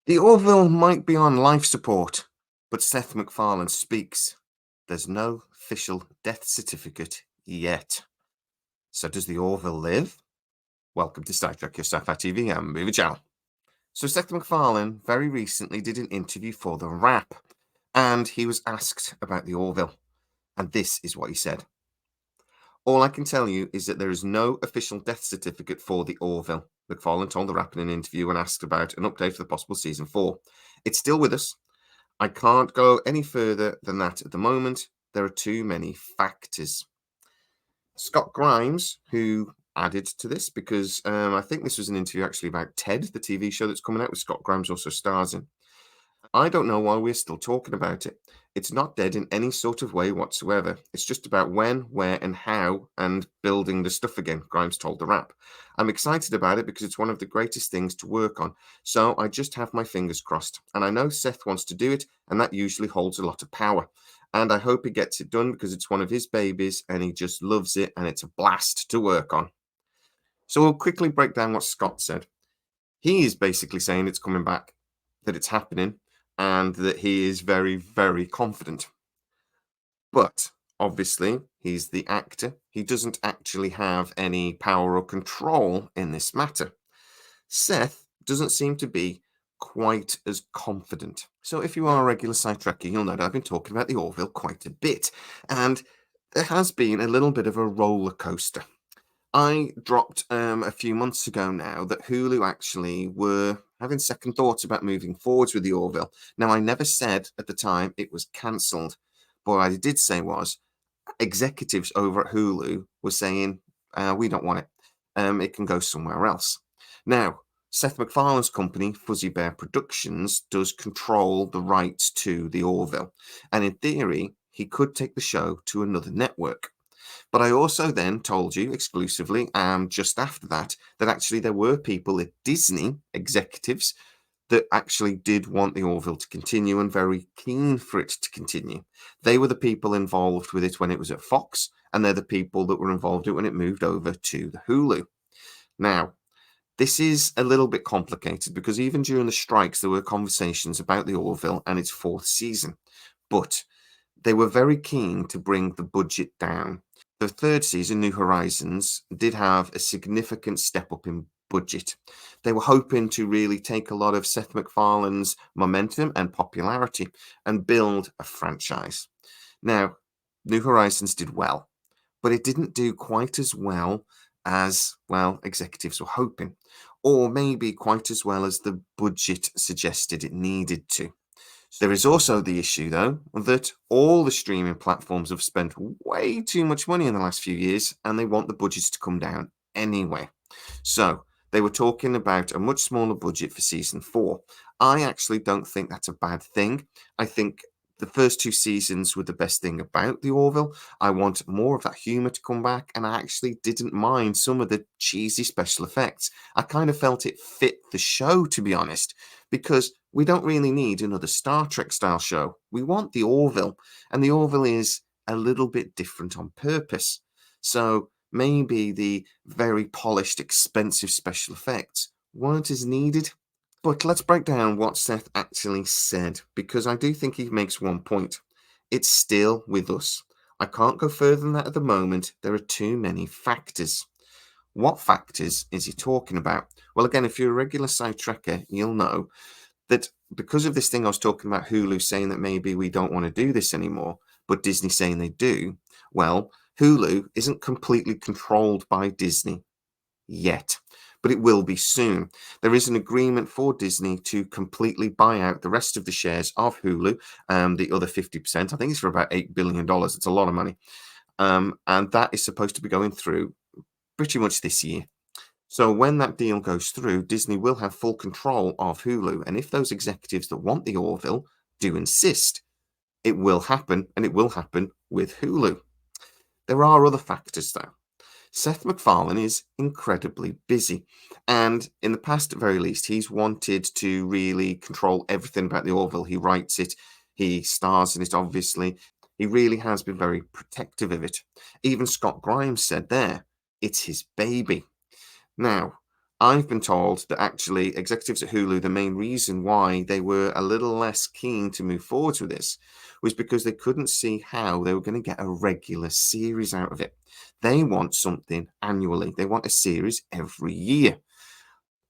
The Orville might be on life support, but Seth MacFarlane speaks. There's no official death certificate yet. So does the Orville live? Welcome to SciTrek, your sci-fi TV and movie channel. So Seth MacFarlane very recently did an interview for The Wrap, and he was asked about the Orville. And this is what he said. All I can tell you is that there is no official death certificate for the Orville. MacFarlane told The Wrap in an interview when asked about an update for the possible season 4. It's still with us. I can't go any further than that at the moment. There are too many factors. Scott Grimes, who added to this because I think this was an interview actually about Ted, the TV show that's coming out with Scott Grimes also stars in. I don't know why we're still talking about it. It's not dead in any sort of way whatsoever. It's just about when, where, and how, and building the stuff again, Grimes told The Wrap. I'm excited about it because it's one of the greatest things to work on. So I just have my fingers crossed. And I know Seth wants to do it, and that usually holds a lot of power. And I hope he gets it done because it's one of his babies and he just loves it and it's a blast to work on. So we'll quickly break down what Scott said. He is basically saying it's coming back, that it's happening, and that he is very, very confident. But obviously, he's the actor. He doesn't actually have any power or control in this matter. Seth doesn't seem to be quite as confident. So if you are a regular SciTrekker, you'll know that I've been talking about the Orville quite a bit. And there has been a little bit of a roller coaster. I dropped a few months ago now that Hulu actually were having second thoughts about moving forwards with the Orville. Now, I never said at the time it was cancelled, but what I did say was executives over at Hulu were saying, we don't want it. It can go somewhere else. Now, Seth MacFarlane's company, Fuzzy Bear Productions, does control the rights to the Orville. And in theory, he could take the show to another network. But I also then told you exclusively, just after that, that actually there were people at Disney, executives, that actually did want the Orville to continue and very keen for it to continue. They were the people involved with it when it was at Fox, and they're the people that were involved in it when it moved over to the Hulu. Now, this is a little bit complicated because even during the strikes, there were conversations about the Orville and its fourth season. But they were very keen to bring the budget down. The third season, New Horizons, did have a significant step up in budget. They were hoping to really take a lot of Seth MacFarlane's momentum and popularity and build a franchise. Now, New Horizons did well, but it didn't do quite as well as, well, executives were hoping, or maybe quite as well as the budget suggested it needed to. There is also the issue, though, that all the streaming platforms have spent way too much money in the last few years and they want the budgets to come down anyway. So they were talking about a much smaller budget for season 4. I actually don't think that's a bad thing. I think the first 2 seasons were the best thing about the Orville. I want more of that humor to come back, and I actually didn't mind some of the cheesy special effects. I kind of felt it fit the show, to be honest, because we don't really need another Star Trek style show. We want the Orville, and the Orville is a little bit different on purpose. So maybe the very polished, expensive special effects weren't as needed. But let's break down what Seth actually said, because I do think he makes one point. It's still with us. I can't go further than that at the moment. There are too many factors. What factors is he talking about? Well, again, if you're a regular SciTrekker, you'll know that because of this thing I was talking about, Hulu saying that maybe we don't want to do this anymore, but Disney saying they do, well, Hulu isn't completely controlled by Disney yet, but it will be soon. There is an agreement for Disney to completely buy out the rest of the shares of Hulu, the other 50%. I think it's for about $8 billion. It's a lot of money. And that is supposed to be going through pretty much this year. So when that deal goes through, Disney will have full control of Hulu. And if those executives that want the Orville do insist, it will happen, and it will happen with Hulu. There are other factors, though. Seth MacFarlane is incredibly busy. And in the past, at very least, he's wanted to really control everything about the Orville. He writes it, he stars in it, obviously. He really has been very protective of it. Even Scott Grimes said there, it's his baby. Now, I've been told that actually executives at Hulu, the main reason why they were a little less keen to move forward with this was because they couldn't see how they were going to get a regular series out of it. They want something annually. They want a series every year.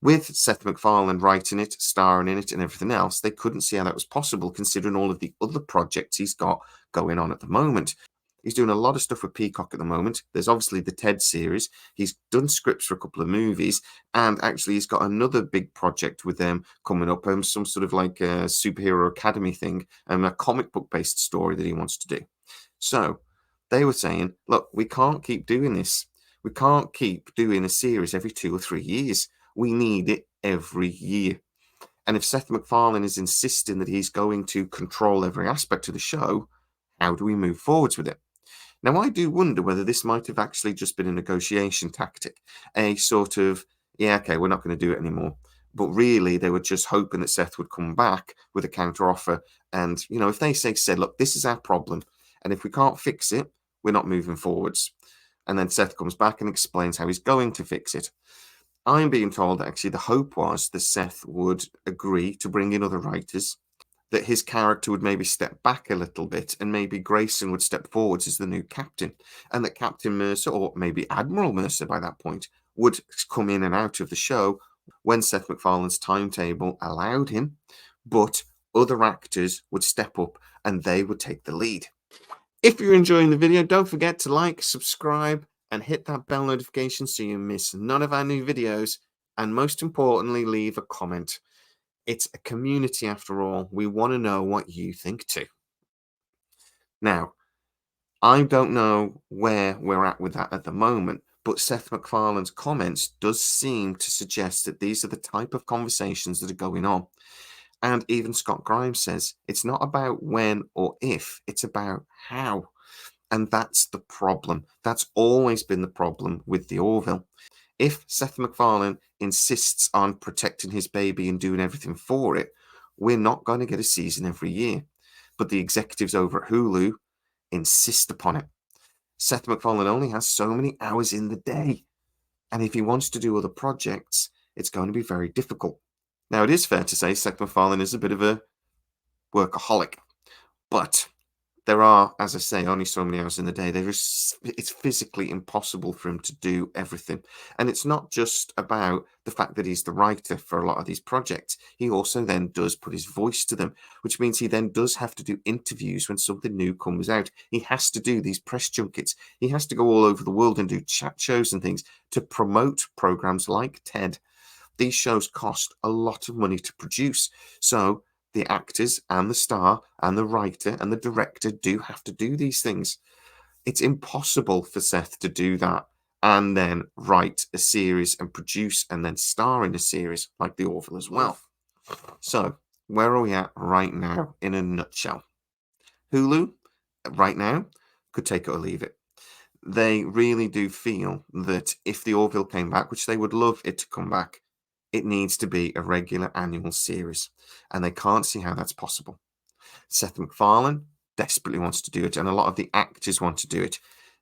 With Seth MacFarlane writing it, starring in it, and everything else, they couldn't see how that was possible considering all of the other projects he's got going on at the moment. He's doing a lot of stuff with Peacock at the moment. There's obviously the Ted series. He's done scripts for a couple of movies, and actually he's got another big project with them coming up, some sort of like a superhero academy thing, and a comic book based story that he wants to do. So they were saying, look, we can't keep doing this. We can't keep doing a series every 2 or 3 years. We need it every year. And if Seth MacFarlane is insisting that he's going to control every aspect of the show, how do we move forwards with it? Now, I do wonder whether this might have actually just been a negotiation tactic, a sort of, yeah, okay, we're not going to do it anymore. But really, they were just hoping that Seth would come back with a counter offer. And, if they said, look, this is our problem. And if we can't fix it, we're not moving forwards. And then Seth comes back and explains how he's going to fix it. I'm being told that actually the hope was that Seth would agree to bring in other writers, that his character would maybe step back a little bit, and maybe Grayson would step forwards as the new captain, and that Captain Mercer, or maybe Admiral Mercer by that point, would come in and out of the show when Seth MacFarlane's timetable allowed him, but other actors would step up and they would take the lead. If you're enjoying the video, don't forget to like, subscribe, and hit that bell notification so you miss none of our new videos, and most importantly, leave a comment. It's a community after all. We want to know what you think too. Now, I don't know where we're at with that at the moment, but Seth MacFarlane's comments does seem to suggest that these are the type of conversations that are going on. And even Scott Grimes says it's not about when or if, it's about how. And that's the problem. That's always been the problem with the Orville. If Seth MacFarlane insists on protecting his baby and doing everything for it, we're not going to get a season every year. But the executives over at Hulu insist upon it. Seth MacFarlane only has so many hours in the day. And if he wants to do other projects, it's going to be very difficult. Now, it is fair to say Seth MacFarlane is a bit of a workaholic. But there are, as I say, only so many hours in the day. It's physically impossible for him to do everything. And it's not just about the fact that he's the writer for a lot of these projects. He also then does put his voice to them, which means he then does have to do interviews when something new comes out. He has to do these press junkets. He has to go all over the world and do chat shows and things to promote programs like TED. These shows cost a lot of money to produce. So the actors and the star and the writer and the director do have to do these things. It's impossible for Seth to do that and then write a series and produce and then star in a series like The Orville as well. So, where are we at right now in a nutshell? Hulu, right now, could take it or leave it. They really do feel that if The Orville came back, which they would love it to come back, it needs to be a regular annual series, and they can't see how that's possible. Seth MacFarlane desperately wants to do it, and a lot of the actors want to do it.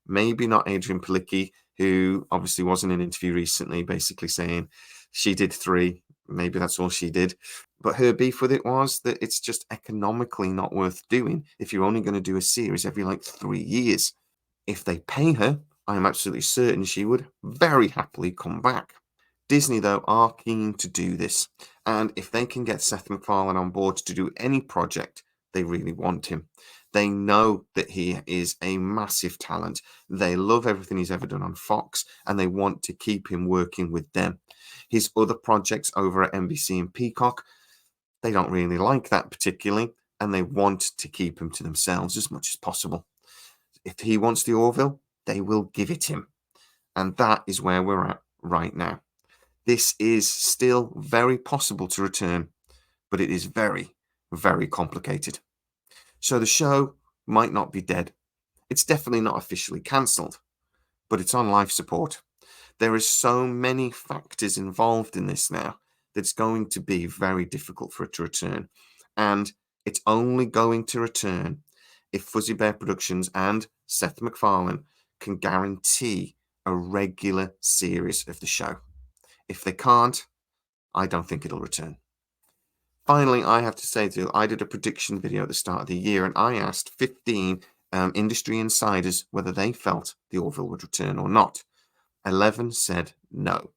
Maybe not Adrian Palicki, who obviously was in an interview recently basically saying she did 3, maybe that's all she did. But her beef with it was that it's just economically not worth doing if you're only going to do a series every like 3 years. If they pay her, I'm absolutely certain she would very happily come back. Disney, though, are keen to do this, and if they can get Seth MacFarlane on board to do any project, they really want him. They know that he is a massive talent. They love everything he's ever done on Fox, and they want to keep him working with them. His other projects over at NBC and Peacock, they don't really like that particularly, and they want to keep him to themselves as much as possible. If he wants the Orville, they will give it him. And that is where we're at right now. This is still very possible to return, but it is very, very complicated. So the show might not be dead. It's definitely not officially cancelled, but it's on life support. There is so many factors involved in this now that it's going to be very difficult for it to return. And it's only going to return if Fuzzy Bear Productions and Seth MacFarlane can guarantee a regular series of the show. If they can't, I don't think it'll return. Finally, I have to say to you, I did a prediction video at the start of the year, and I asked 15 industry insiders whether they felt the Orville would return or not. 11 said no.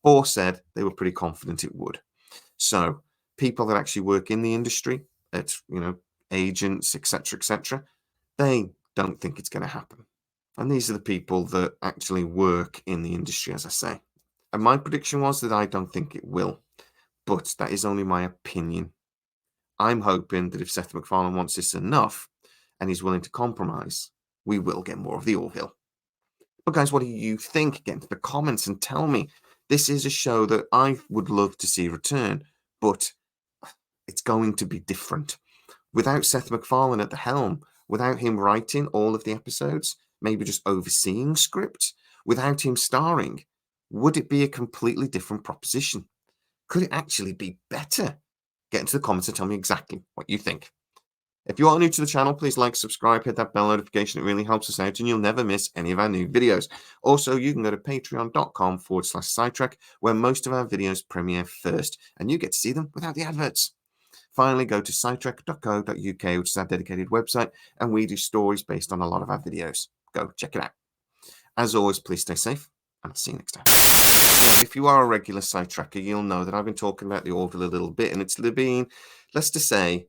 4 said they were pretty confident it would. So people that actually work in the industry, at agents, etc., they don't think it's going to happen. And these are the people that actually work in the industry, as I say. And my prediction was that I don't think it will, but that is only my opinion. I'm hoping that if Seth MacFarlane wants this enough and he's willing to compromise, we will get more of the Orville. But guys, what do you think? Get into the comments and tell me. This is a show that I would love to see return, but it's going to be different. Without Seth MacFarlane at the helm, without him writing all of the episodes, maybe just overseeing scripts, without him starring, would it be a completely different proposition? Could it actually be better? Get into the comments and tell me exactly what you think. If you are new to the channel, please like, subscribe, hit that bell notification. It really helps us out and you'll never miss any of our new videos. Also, you can go to patreon.com/SciTrek, where most of our videos premiere first, and you get to see them without the adverts. Finally, go to scitrek.co.uk, which is our dedicated website, and we do stories based on a lot of our videos. Go check it out. As always, please stay safe, and I'll see you next time. Well, if you are a regular SciTrekker, you'll know that I've been talking about the Orville a little bit, and it's been, let's just say,